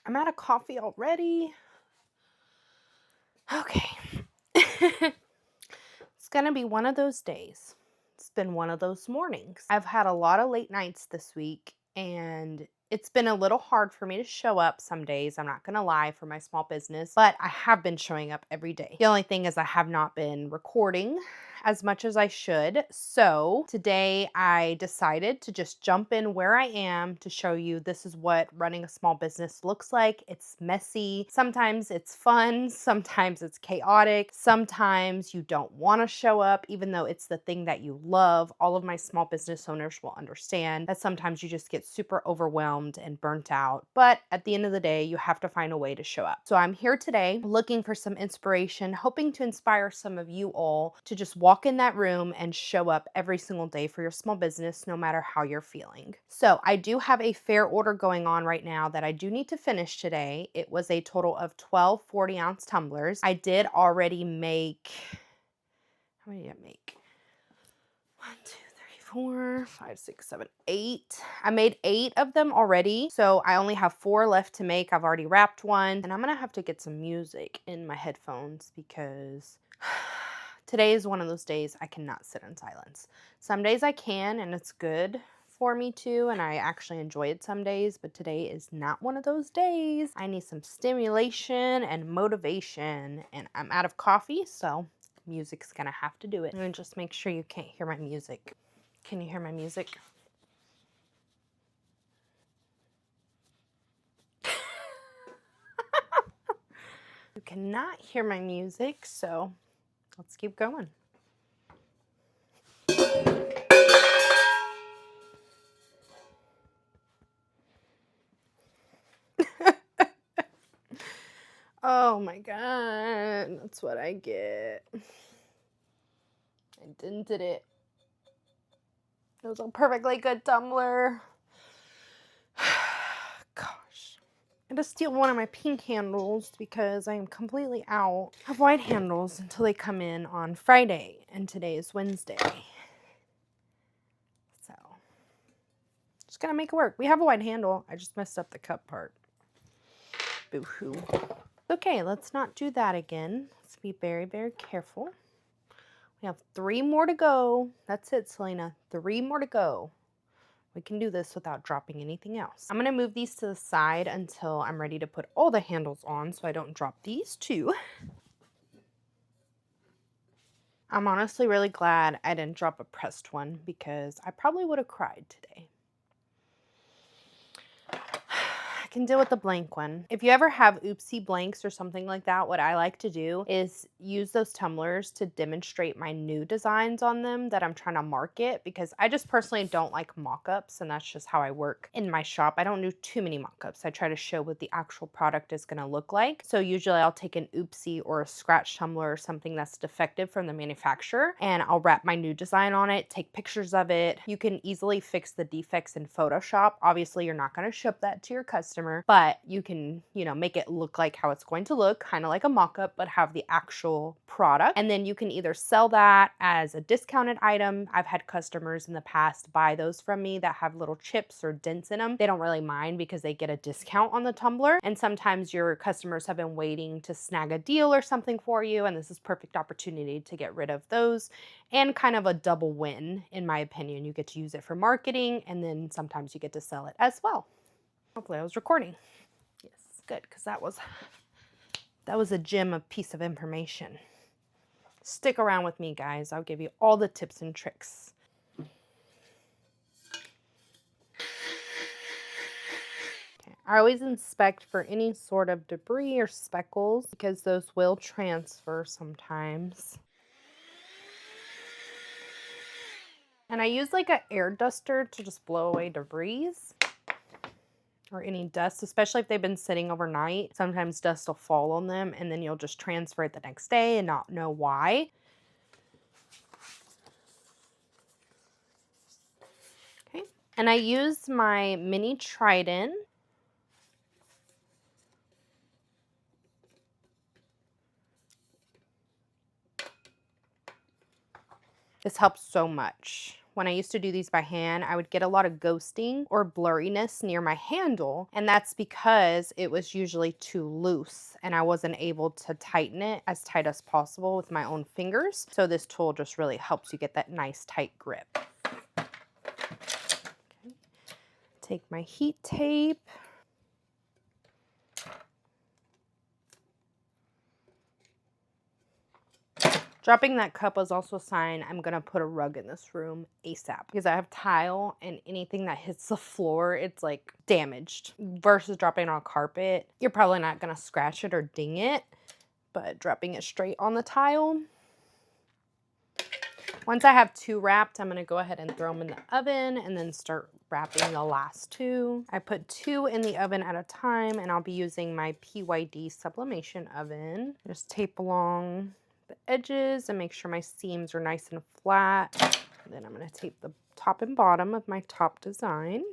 I'm out of coffee already. Okay. It's gonna be one of those days. It's been one of those mornings. I've had a lot of late nights this week, and it's been a little hard for me to show up some days. I'm not gonna lie, for my small business, but I have been showing up every day. The only thing is I have not been recording as much as I should. So today I decided to just jump in where I am to show you this is what running a small business looks like. It's messy. Sometimes it's fun. Sometimes it's chaotic. Sometimes you don't want to show up, even though it's the thing that you love. All of my small business owners will understand that sometimes you just get super overwhelmed and burnt out. But at the end of the day, you have to find a way to show up. So I'm here today looking for some inspiration, hoping to inspire some of you all to just walk in that room and show up every single day for your small business, no matter how you're feeling. So I do have a Faire order going on right now that I do need to finish today. It was a total of 12 40-ounce tumblers. I did already make, how many did I make? 1, 2, 3, 4, 5, 6, 7, 8. I made 8 of them already, so I only have 4 left to make. I've already wrapped one, and I'm gonna have to get some music in my headphones because today is one of those days I cannot sit in silence. Some days I can, and it's good for me too, and I actually enjoy it some days, but today is not one of those days. I need some stimulation and motivation, and I'm out of coffee, so music's gonna have to do it. And just make sure you can't hear my music. Can you hear my music? You cannot hear my music, so let's keep going. Oh my god, that's what I get. I dented it. It was a perfectly good tumbler. Gosh. I had to steal one of my pink handles because I am completely out of white handles until they come in on Friday, and today is Wednesday. So, just gonna make it work. We have a white handle. I just messed up the cup part. Boo-hoo. Okay, let's not do that again. Let's be very, very careful. We have 3 more to go. That's it, Selena. 3 more to go. We can do this without dropping anything else. I'm gonna move these to the side until I'm ready to put all the handles on so I don't drop these too. I'm honestly really glad I didn't drop a pressed one because I probably would have cried today. I can deal with the blank one. If you ever have oopsie blanks or something like that, what I like to do is use those tumblers to demonstrate my new designs on them that I'm trying to market, because I just personally don't like mock-ups, and that's just how I work in my shop. I don't do too many mock-ups. I try to show what the actual product is going to look like. So usually I'll take an oopsie or a scratch tumbler or something that's defective from the manufacturer, and I'll wrap my new design on it, take pictures of it. You can easily fix the defects in Photoshop. Obviously, you're not going to ship that to your customer, but you can, make it look like how it's going to look, kind of like a mock-up, but have the actual product. And then you can either sell that as a discounted item. I've had customers in the past buy those from me that have little chips or dents in them. They don't really mind because they get a discount on the tumbler. And sometimes your customers have been waiting to snag a deal or something for you, and this is perfect opportunity to get rid of those, and kind of a double win, in my opinion. You get to use it for marketing, and then sometimes you get to sell it as well. Hopefully I was recording. Yes, good, because that was a gem of piece of information. Stick around with me, guys. I'll give you all the tips and tricks. Okay. I always inspect for any sort of debris or speckles because those will transfer sometimes. And I use like an air duster to just blow away debris or any dust, especially if they've been sitting overnight. Sometimes dust will fall on them, and then you'll just transfer it the next day and not know why. Okay, and I use my mini trident. This helps so much when I used to do these by hand, I would get a lot of ghosting or blurriness near my handle, and that's because it was usually too loose and I wasn't able to tighten it as tight as possible with my own fingers. So this tool just really helps you get that nice tight grip. Okay. Take my heat tape. Dropping that cup was also a sign I'm gonna put a rug in this room ASAP because I have tile and anything that hits the floor, it's like damaged. Versus dropping on carpet, you're probably not gonna scratch it or ding it, but dropping it straight on the tile. Once I have 2 wrapped, I'm gonna go ahead and throw them in the oven and then start wrapping the last 2. I put 2 in the oven at a time, and I'll be using my PYD Sublimation Oven. Just tape along the edges and make sure my seams are nice and flat. And then I'm going to tape the top and bottom of my top design.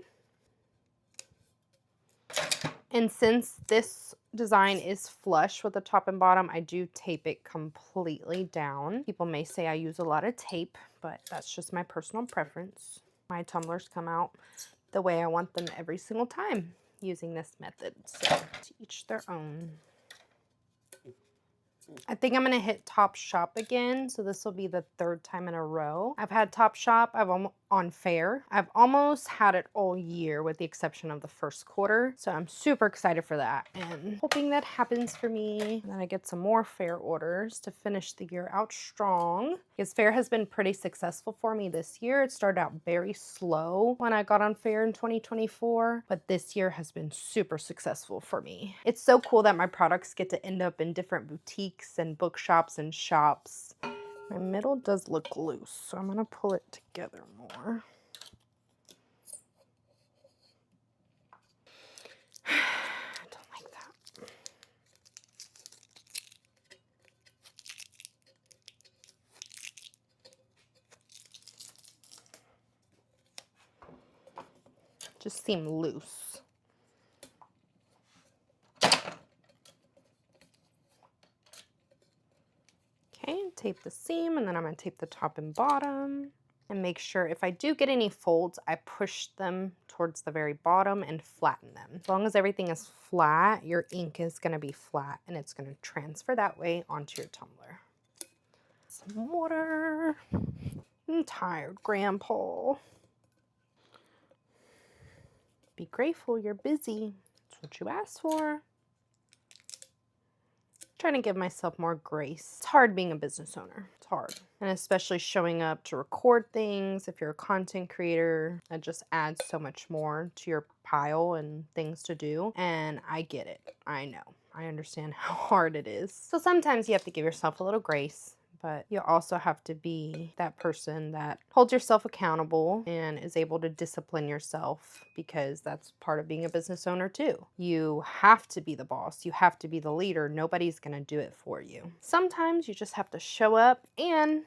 And since this design is flush with the top and bottom, I do tape it completely down. People may say I use a lot of tape, but that's just my personal preference. My tumblers come out the way I want them every single time using this method. So to each their own. I think I'm going to hit Top Shop again, so this will be the 3rd time in a row. I've had Top Shop on Faire. I've almost had it all year with the exception of the 1st quarter, so I'm super excited for that and hoping that happens for me. And then I get some more Faire orders to finish the year out strong because Faire has been pretty successful for me this year. It started out very slow when I got on Faire in 2024, but this year has been super successful for me. It's so cool that my products get to end up in different boutiques and bookshops and shops. My middle does look loose, so I'm gonna pull it together more. I don't like that. Just seem loose. Okay, tape the seam, and then I'm going to tape the top and bottom and make sure if I do get any folds, I push them towards the very bottom and flatten them. As long as everything is flat, your ink is going to be flat and it's going to transfer that way onto your tumbler. Some water. I'm tired, Grandpa. Be grateful you're busy. That's what you asked for. Trying to give myself more grace. It's hard being a business owner. It's hard. And especially showing up to record things. If you're a content creator, that just adds so much more to your pile and things to do. And I get it. I know. I understand how hard it is. So sometimes you have to give yourself a little grace. But you also have to be that person that holds yourself accountable and is able to discipline yourself because that's part of being a business owner too. You have to be the boss. You have to be the leader. Nobody's going to do it for you. Sometimes you just have to show up, and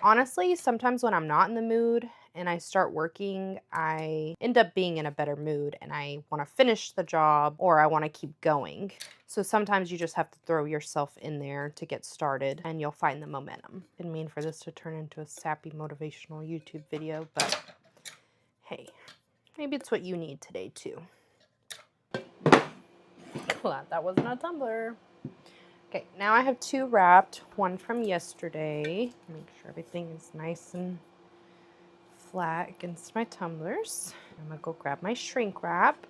honestly, sometimes when I'm not in the mood and I start working, I end up being in a better mood and I want to finish the job or I want to keep going. So sometimes you just have to throw yourself in there to get started and you'll find the momentum. Didn't mean for this to turn into a sappy motivational YouTube video, but hey, maybe it's what you need today too. Glad that wasn't a tumbler. Okay, now I have 2 wrapped, one from yesterday. Make sure everything is nice and flat against my tumblers. I'm gonna go grab my shrink wrap.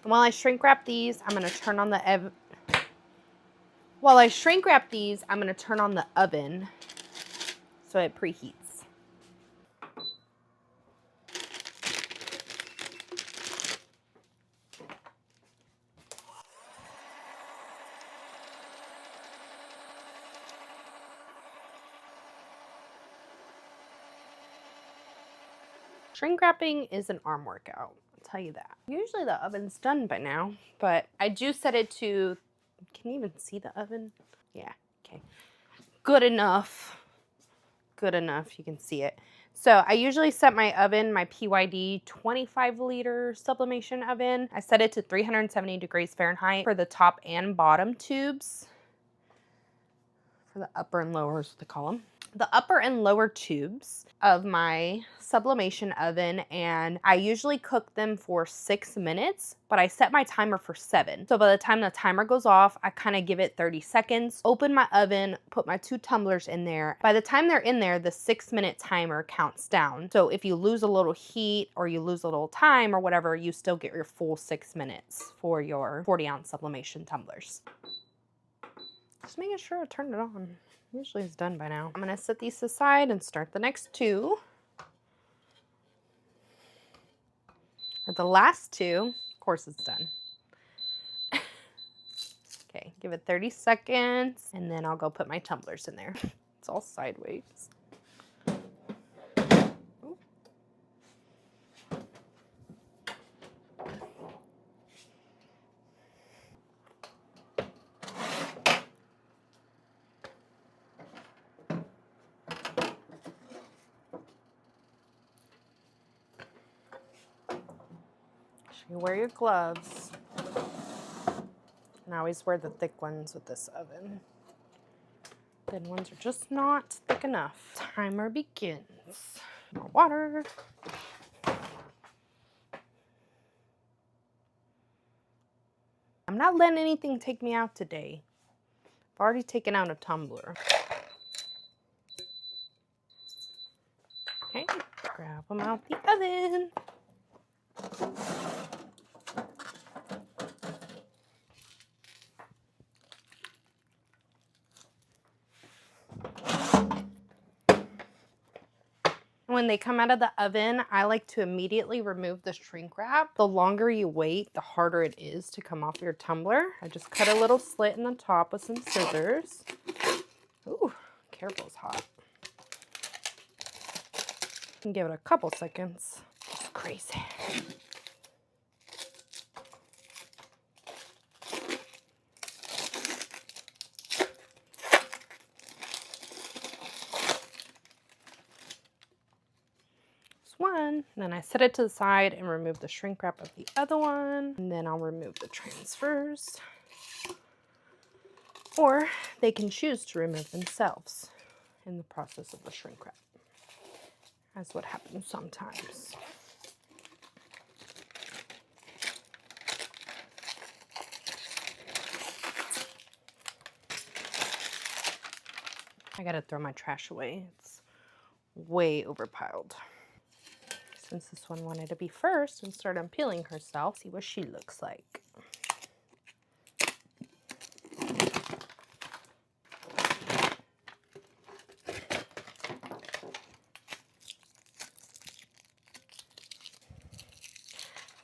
And while I shrink wrap these, I'm gonna turn on the oven. While I shrink wrap these, I'm gonna turn on the oven so it preheats. Shrink wrapping is an arm workout, I'll tell you that. Usually the oven's done by now, but I do set it to, can you even see the oven? Yeah, okay. Good enough. Good enough, you can see it. So I usually set my oven, my PYD 25-liter sublimation oven. I set it to 370 degrees Fahrenheit for the top and bottom tubes. For the upper and lower is what they call them. The upper and lower tubes of my sublimation oven, and I usually cook them for 6 minutes, but I set my timer for 7. So by the time the timer goes off, I kind of give it 30 seconds, open my oven, put my 2 tumblers in there. By the time they're in there, the 6-minute timer counts down. So if you lose a little heat or you lose a little time or whatever, you still get your full 6 minutes for your 40-ounce sublimation tumblers. Just making sure I turned it on. Usually it's done by now. I'm gonna set these aside and start the next 2. Or the last 2. Of course it's done. Okay, give it 30 seconds and then I'll go put my tumblers in there. It's all sideways. Ooh. You wear your gloves. And I always wear the thick ones with this oven. Thin ones are just not thick enough. Timer begins. More water. I'm not letting anything take me out today. I've already taken out a tumbler. Okay, grab them out the oven. When they come out of the oven, I like to immediately remove the shrink wrap. The longer you wait, the harder it is to come off your tumbler. I just cut a little slit in the top with some scissors. Ooh, careful, it's hot. And give it a couple seconds. It's crazy. One, then I set it to the side and remove the shrink wrap of the other one, and then I'll remove the transfers. Or they can choose to remove themselves in the process of the shrink wrap. That's what happens sometimes. I gotta throw my trash away. It's way overpiled. Since this one wanted to be first and start unpeeling herself, see what she looks like.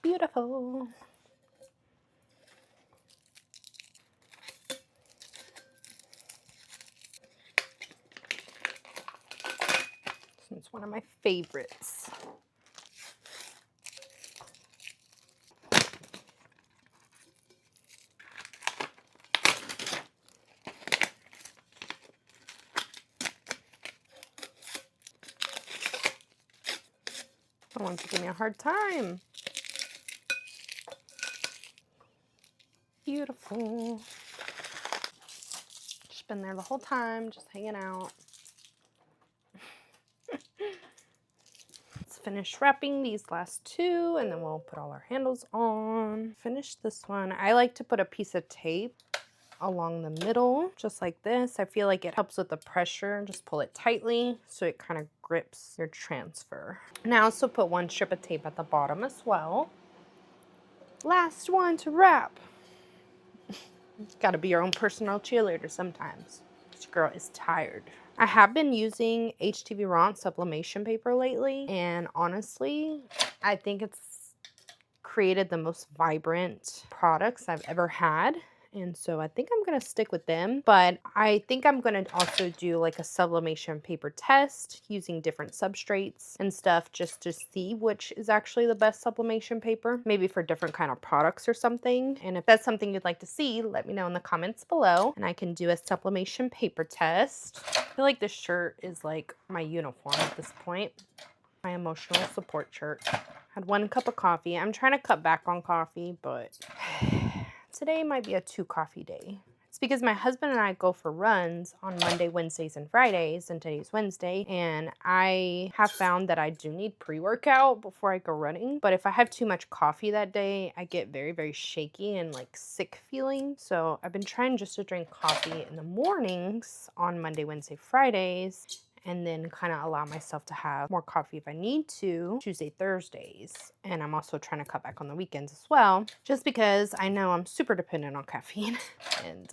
Beautiful. It's one of my favorites. I want to give me a hard time. Beautiful. Just been there the whole time, just hanging out. Let's finish wrapping these last 2 and then we'll put all our handles on. Finish this one. I like to put a piece of tape along the middle, just like this. I feel like it helps with the pressure. Just pull it tightly so it kind of grips your transfer. And I also put 1 strip of tape at the bottom as well. Last one to wrap. It's got to be your own personal cheerleader sometimes. This girl is tired. I have been using HTV Raw sublimation paper lately, and honestly, I think it's created the most vibrant products I've ever had. And so I think I'm going to stick with them, but I think I'm going to also do like a sublimation paper test using different substrates and stuff just to see which is actually the best sublimation paper, maybe for different kind of products or something. And if that's something you'd like to see, let me know in the comments below and I can do a sublimation paper test. I feel like this shirt is like my uniform at this point. My emotional support shirt. Had 1 cup of coffee. I'm trying to cut back on coffee, but today might be a 2 coffee day. It's because my husband and I go for runs on Monday, Wednesdays, and Fridays, and today's Wednesday, and I have found that I do need pre-workout before I go running, but if I have too much coffee that day, I get very, very shaky and like sick feeling. So I've been trying just to drink coffee in the mornings on Monday, Wednesday, Fridays, and then kind of allow myself to have more coffee if I need to Tuesday, Thursdays. And I'm also trying to cut back on the weekends as well, just because I know I'm super dependent on caffeine. And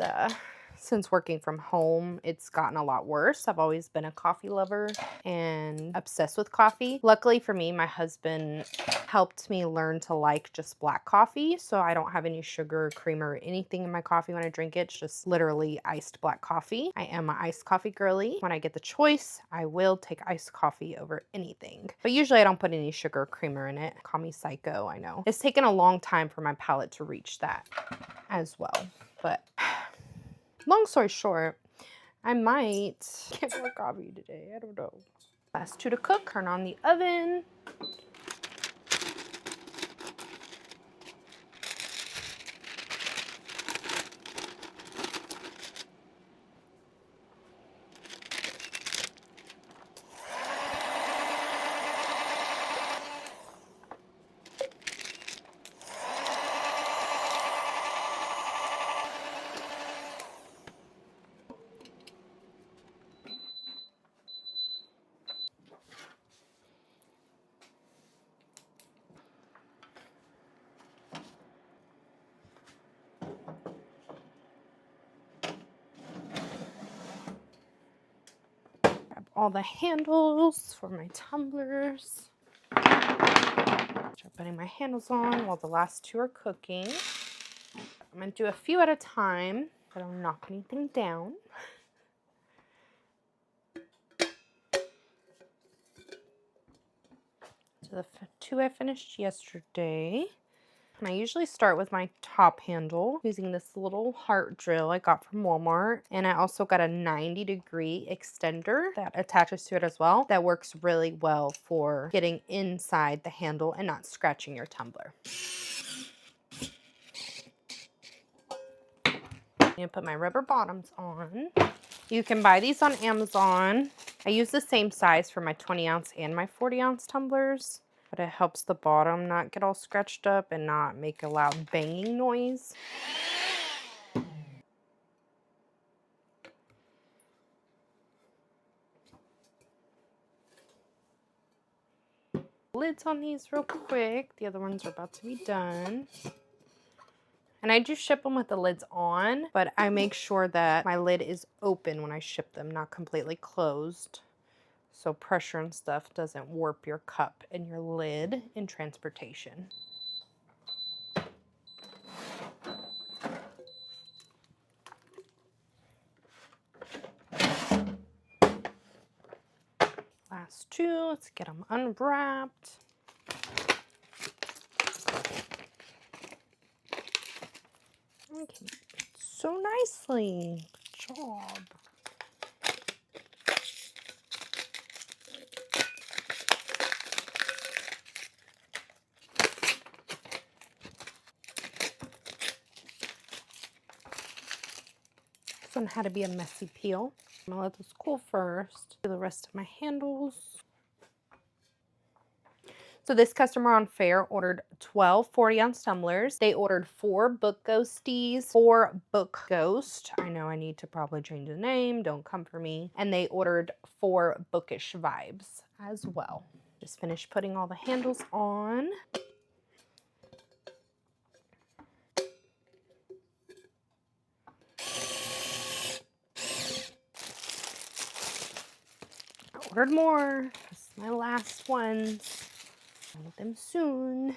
since working from home, it's gotten a lot worse. I've always been a coffee lover and obsessed with coffee. Luckily for me, my husband helped me learn to like just black coffee, so I don't have any sugar, creamer, or anything in my coffee when I drink it. It's just literally iced black coffee. I am an iced coffee girly. When I get the choice, I will take iced coffee over anything. But usually I don't put any sugar or creamer in it. Call me psycho, I know. It's taken a long time for my palate to reach that as well. But long story short, I might get more coffee today. I don't know. Last 2 to cook. Turn on the oven. All the handles for my tumblers. Start putting my handles on while the last 2 are cooking. I'm going to do a few at a time so I don't knock anything down. So the 2 I finished yesterday. And I usually start with my top handle using this little heart drill I got from Walmart. And I also got a 90-degree extender that attaches to it as well. That works really well for getting inside the handle and not scratching your tumbler. I'm gonna put my rubber bottoms on. You can buy these on Amazon. I use the same size for my 20-ounce and my 40-ounce tumblers. But it helps the bottom not get all scratched up and not make a loud banging noise. Lids on these real quick. The other ones are about to be done. And I do ship them with the lids on, but I make sure that my lid is open when I ship them, not completely closed. So pressure and stuff doesn't warp your cup and your lid in transportation. Last 2, let's get them unwrapped. Okay, so nicely. Good job. This one had to be a messy peel. I'm gonna let this cool first. Do the rest of my handles. So this customer on Faire ordered 12 40-ounce tumblers. They ordered 4 Book Ghosties, 4 Book Ghost. I know I need to probably change the name. Don't come for me. And they ordered 4 Bookish Vibes as well. Just finished putting all the handles on. I ordered more. This is my last ones. I'll need them soon.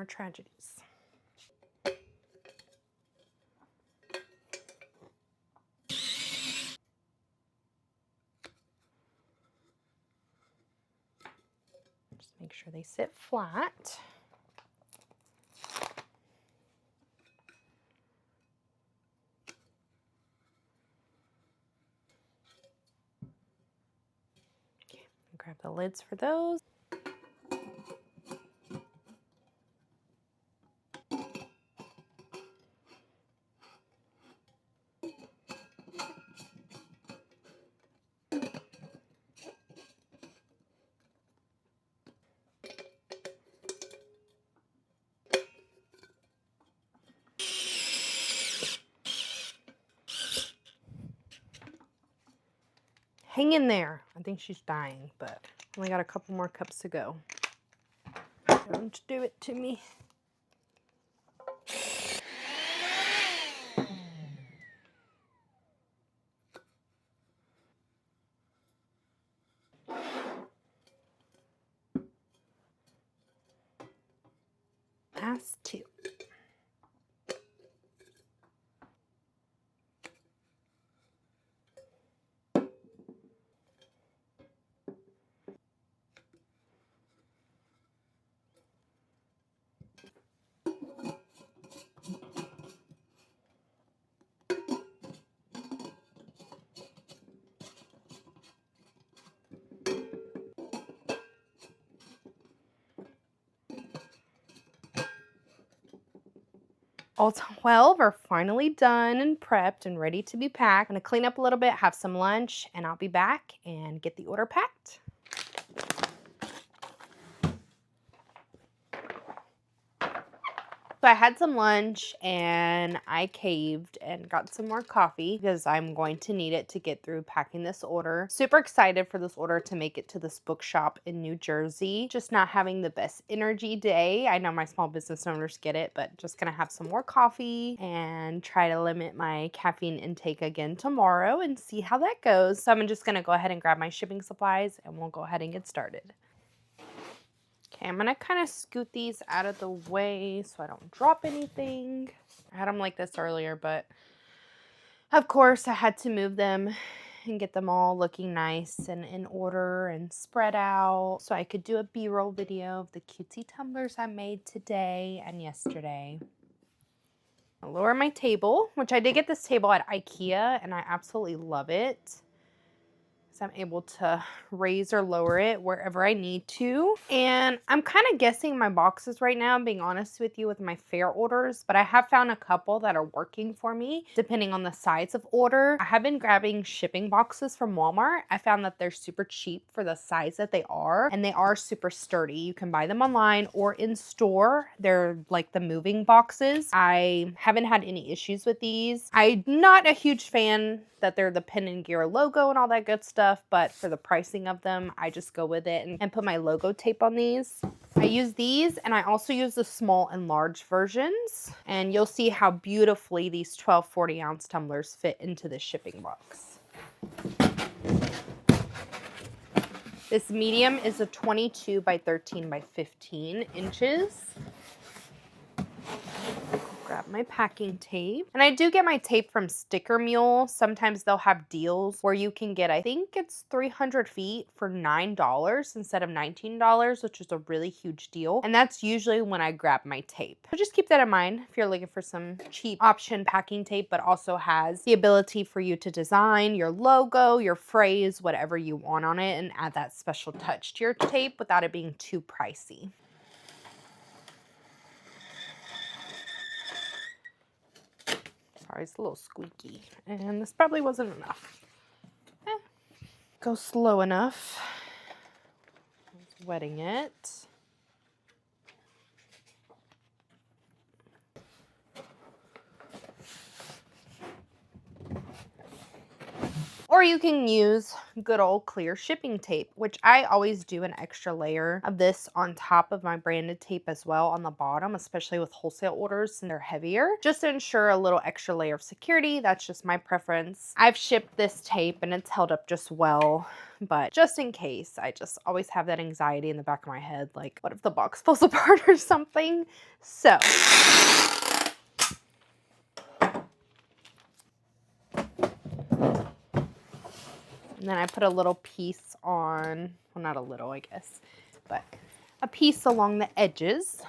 more tragedies. Just make sure they sit flat. Okay, grab the lids for those. Hang in there. I think she's dying, but only got a couple more cups to go. Don't do it to me. Last two. All 12 are finally done and prepped and ready to be packed. I'm gonna clean up a little bit, have some lunch, and I'll be back and get the order packed. So I had some lunch and I caved and got some more coffee because I'm going to need it to get through packing this order. Super excited for this order to make it to this bookshop in New Jersey. Just not having the best energy day. I know my small business owners get it, but just gonna have some more coffee and try to limit my caffeine intake again tomorrow and see how that goes. So I'm just gonna go ahead and grab my shipping supplies and we'll go ahead and get started. Okay, I'm gonna kind of scoot these out of the way so I don't drop anything. I had them like this earlier, but of course I had to move them and get them all looking nice and in order and spread out so I could do a B-roll video of the cutesy tumblers I made today and yesterday. I'll lower my table, which I did get this table at IKEA and I absolutely love it. So I'm able to raise or lower it wherever I need to. And I'm kind of guessing my boxes right now, being honest with you, with my Faire orders, but I have found a couple that are working for me depending on the size of order. I have been grabbing shipping boxes from Walmart. I found that they're super cheap for the size that they are, and they are super sturdy. You can buy them online or in store. They're like the moving boxes. I haven't had any issues with these. I'm not a huge fan that they're the Pen and Gear logo and all that good stuff, but for the pricing of them, I just go with it and put my logo tape on these. I use these and I also use the small and large versions, and you'll see how beautifully these 12 40-ounce tumblers fit into the shipping box. This medium is a 22 by 13 by 15 inches. Grab my packing tape. And I do get my tape from Sticker Mule. Sometimes they'll have deals where you can get, I think it's 300 feet for $9 instead of $19, which is a really huge deal. And that's usually when I grab my tape. So just keep that in mind if you're looking for some cheap option packing tape, but also has the ability for you to design your logo, your phrase, whatever you want on it, and add that special touch to your tape without it being too pricey. Sorry, it's a little squeaky. And this probably wasn't enough. Go slow enough. It's wetting it. Or you can use good old clear shipping tape, which I always do an extra layer of this on top of my branded tape as well on the bottom, especially with wholesale orders and they're heavier, just to ensure a little extra layer of security. That's just my preference. I've shipped this tape and it's held up just well. but just in case, I just always have that anxiety in the back of my head, like, what if the box falls apart or something? So. And then I put a little piece on, well, not a little, I guess, but a piece along the edges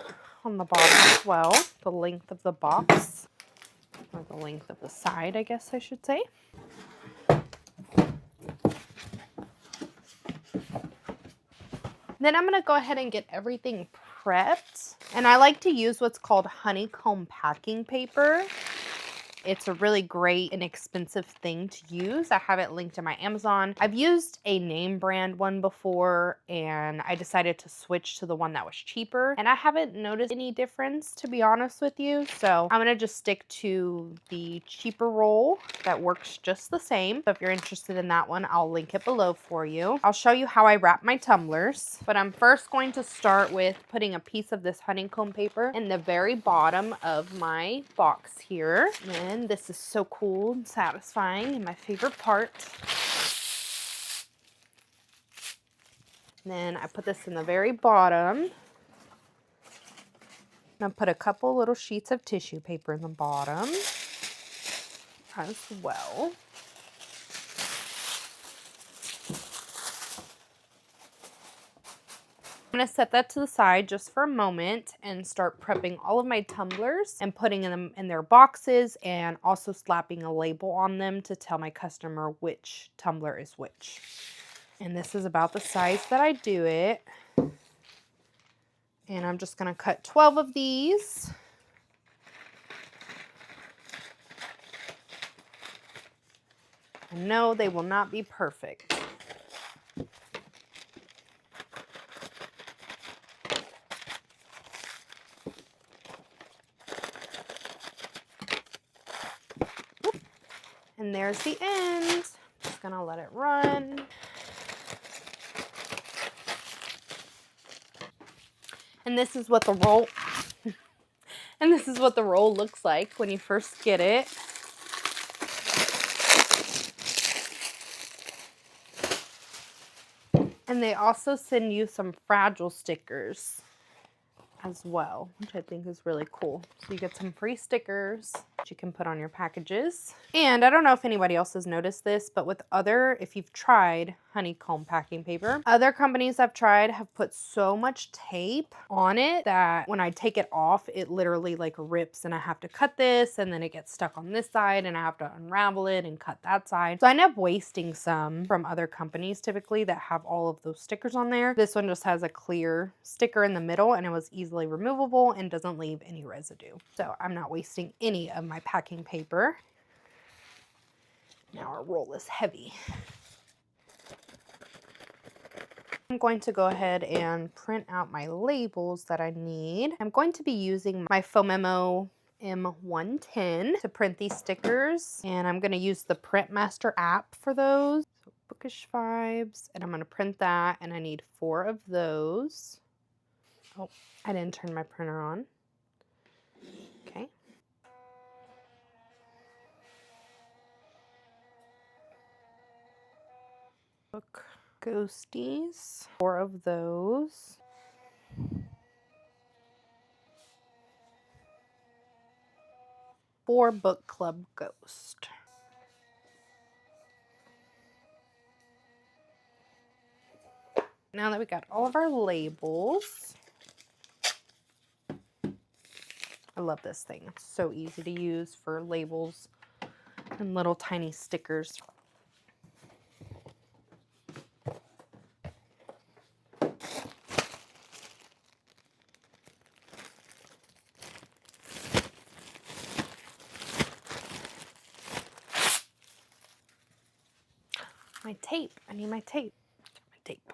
on the bottom as well, the length of the box, or the length of the side, I guess I should say. Then I'm going to go ahead and get everything prepped. And I like to use what's called honeycomb packing paper. It's a really great, inexpensive thing to use. I have it linked in my Amazon. I've used a name brand one before, and I decided to switch to the one that was cheaper. And I haven't noticed any difference, to be honest with you. So I'm gonna just stick to the cheaper roll that works just the same. So if you're interested in that one, I'll link it below for you. I'll show you how I wrap my tumblers, but I'm first going to start with putting a piece of this honeycomb paper in the very bottom of my box here. And this is so cool and satisfying and my favorite part. And then I put this in the very bottom. And I put a couple little sheets of tissue paper in the bottom as well. I'm going to set that to the side just for a moment and start prepping all of my tumblers and putting them in their boxes, and also slapping a label on them to tell my customer which tumbler is which. And this is about the size that I do it. And I'm just going to cut 12 of these. And no, they will not be perfect. And there's the end. Just gonna let it run. And this is what the roll and this is what the roll looks like when you first get it. And they also send you some fragile stickers as well, which I think is really cool. So you get some free stickers that you can put on your packages. And I don't know if anybody else has noticed this, but if you've tried honeycomb packing paper, other companies I've tried have put so much tape on it that when I take it off, it literally like rips, and I have to cut this, and then it gets stuck on this side, and I have to unravel it and cut that side. So I end up wasting some from other companies typically that have all of those stickers on there. This one just has a clear sticker in the middle, and it was easily removable and doesn't leave any residue. So I'm not wasting any of my packing paper. Now our roll is heavy. I'm going to go ahead and print out my labels that I need. I'm going to be using my Fomemo M110 to print these stickers, and I'm going to use the Print Master app for those. So Bookish Vibes, and I'm going to print that, and I need 4 of those. Oh, I didn't turn my printer on. Okay. Book Ghosties, 4 of those. For Book Club Ghost. Now that we got all of our labels, I love this thing. It's so easy to use for labels and little tiny stickers. My tape. I need my tape. My tape.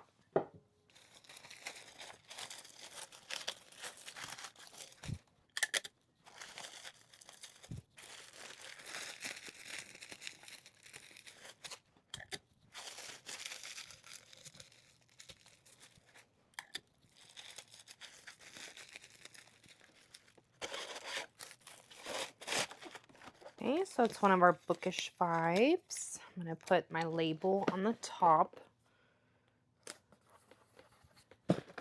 Okay, so it's one of our Bookish Vibes. I'm going to put my label on the top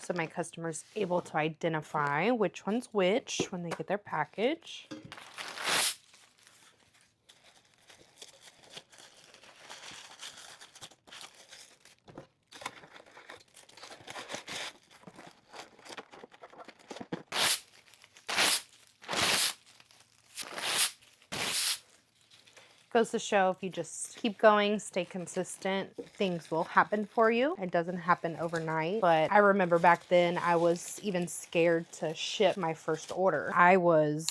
so my customer's able to identify which one's which when they get their package. Goes to show if you just keep going, stay consistent, things will happen for you. It doesn't happen overnight, but I remember back then I was even scared to ship my first order. I was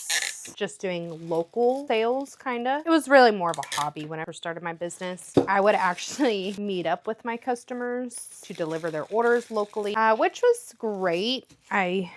just doing local sales, kind of. It was really more of a hobby when I first started my business. I would actually meet up with my customers to deliver their orders locally, which was great. I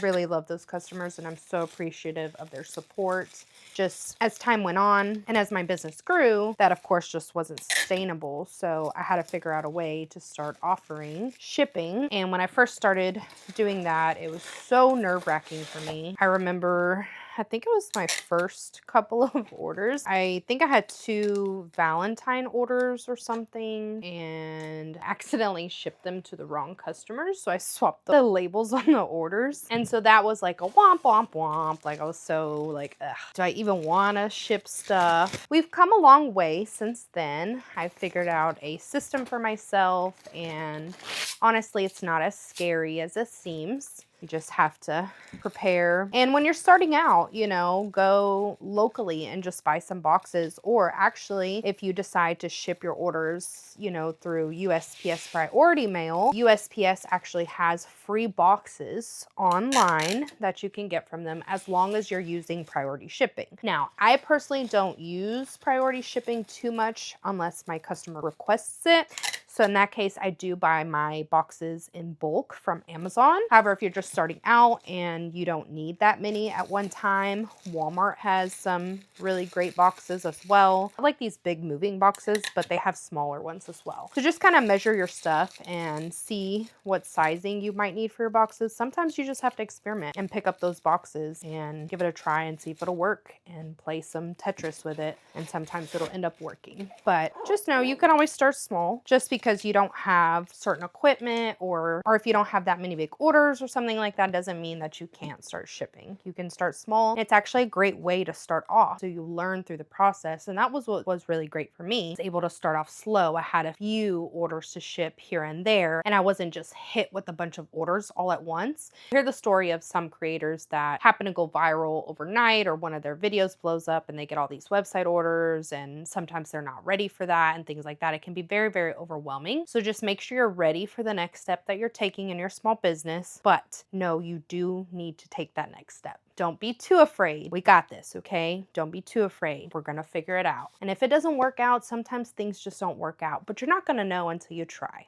really love those customers and I'm so appreciative of their support. Just as time went on and as my business grew, that of course just wasn't sustainable. So I had to figure out a way to start offering shipping. And when I first started doing that, it was so nerve-wracking for me. I remember, I think it was my first couple of orders. I think I had 2 Valentine orders or something and accidentally shipped them to the wrong customers. So I swapped the labels on the orders. And so that was like a womp, womp, womp. Like I was so like, ugh, do I even want to ship stuff? We've come a long way since then. I figured out a system for myself and honestly, it's not as scary as it seems. You just have to prepare. And when you're starting out, you know, go locally and just buy some boxes. Or actually, if you decide to ship your orders, you know, through USPS priority mail, USPS actually has free boxes online that you can get from them as long as you're using priority shipping. Now, I personally don't use priority shipping too much unless my customer requests it. So in that case, I do buy my boxes in bulk from Amazon. However, if you're just starting out and you don't need that many at one time, Walmart has some really great boxes as well. I like these big moving boxes, but they have smaller ones as well. So just kind of measure your stuff and see what sizing you might need for your boxes. Sometimes you just have to experiment and pick up those boxes and give it a try and see if it'll work and play some Tetris with it. And sometimes it'll end up working. But just know you can always start small. Just because you don't have certain equipment or if you don't have that many big orders or something like that doesn't mean that you can't start shipping. You can start small. It's actually a great way to start off. So you learn through the process. And that was what was really great for me. I was able to start off slow. I had a few orders to ship here and there, and I wasn't just hit with a bunch of orders all at once. I hear the story of some creators that happen to go viral overnight or one of their videos blows up and they get all these website orders and sometimes they're not ready for that and things like that. It can be very, very overwhelming. So just make sure you're ready for the next step that you're taking in your small business. But no, you do need to take that next step. Don't be too afraid. We got this, okay? Don't be too afraid. We're gonna figure it out. And if it doesn't work out, sometimes things just don't work out, but you're not gonna know until you try.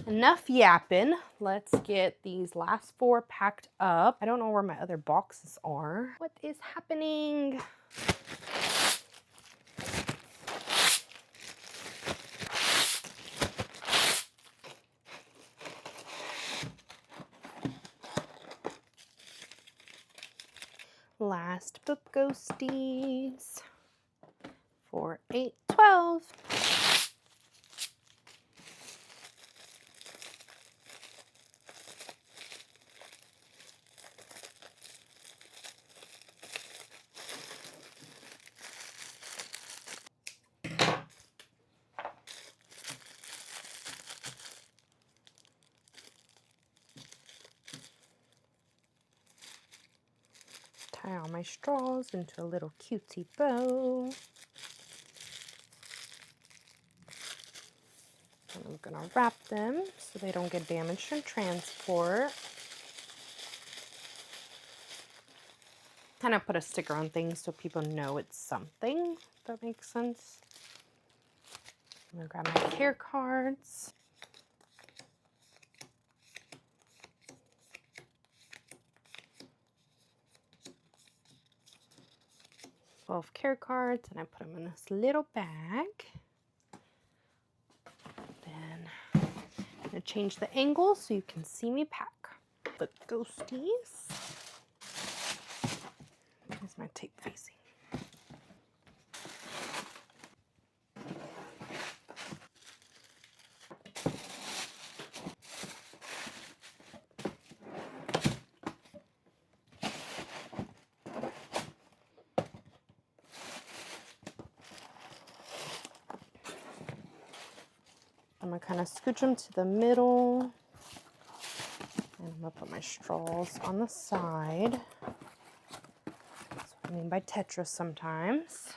Enough yapping. Let's get these last 4 packed up. I don't know where my other boxes are. What is happening? Last book ghosties. 4, 8, 12. Tie all my straws into a little cutesy bow. And I'm gonna wrap them so they don't get damaged in transport. Kind of put a sticker on things so people know it's something, if that makes sense. I'm gonna grab my care cards. Care cards, and I put them in this little bag. Then I'm gonna change the angle so you can see me pack the ghosties. Here's my tape facing. gonna kind of scooch them to the middle. And I'm gonna put my straws on the side. That's what I mean by Tetris sometimes.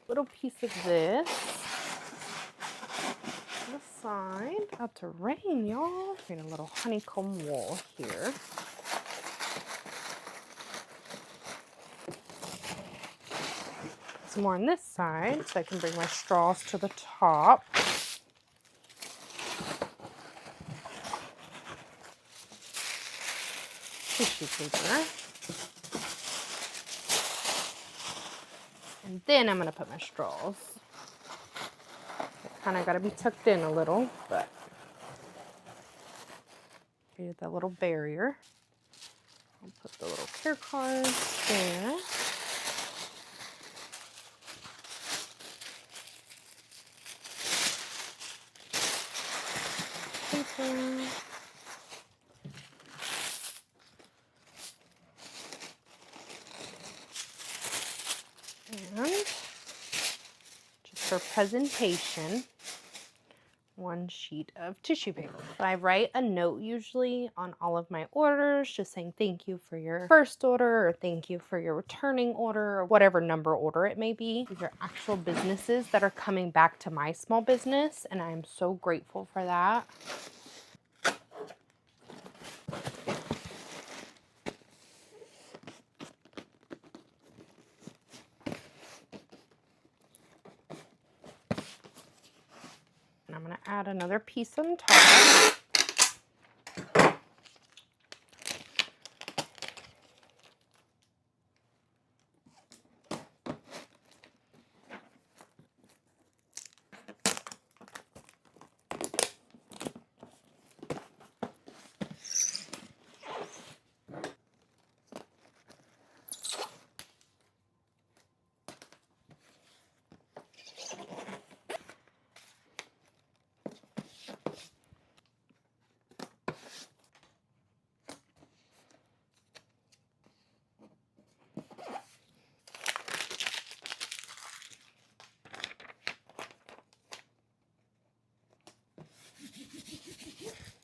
Little piece of this on the side. About to rain, y'all. Create a little honeycomb wall here. Some more on this side so I can bring my straws to the top. Tissue paper. And then I'm going to put my straws. Kind of got to be tucked in a little, but created that little barrier. I'll put the little care cards there. Paper. And just for presentation, one sheet of tissue paper. I write a note usually on all of my orders, just saying thank you for your first order or thank you for your returning order or whatever number order it may be. These are actual businesses that are coming back to my small business, and I'm so grateful for that. I'm going to add another piece on top.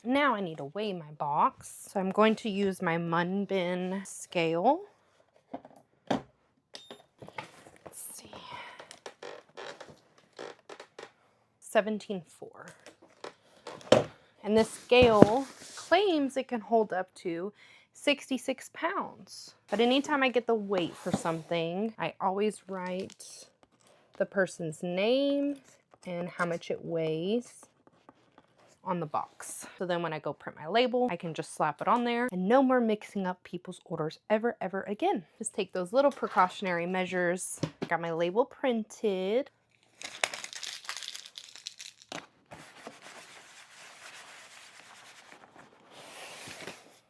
Now I need to weigh my box. So I'm going to use my Mun Bin scale. Let's see. 17.4. And this scale claims it can hold up to 66 pounds. But anytime I get the weight for something, I always write the person's name and how much it weighs on the box. So then when I go print my label, I can just slap it on there and no more mixing up people's orders ever again. Just take those little precautionary measures. Got my label printed.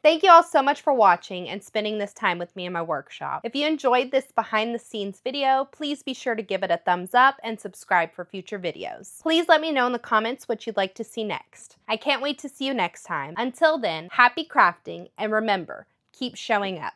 Thank you all so much for watching and spending this time with me in my workshop. If you enjoyed this behind the scenes video, please be sure to give it a thumbs up and subscribe for future videos. Please let me know in the comments what you'd like to see next. I can't wait to see you next time. Until then, happy crafting and remember, keep showing up.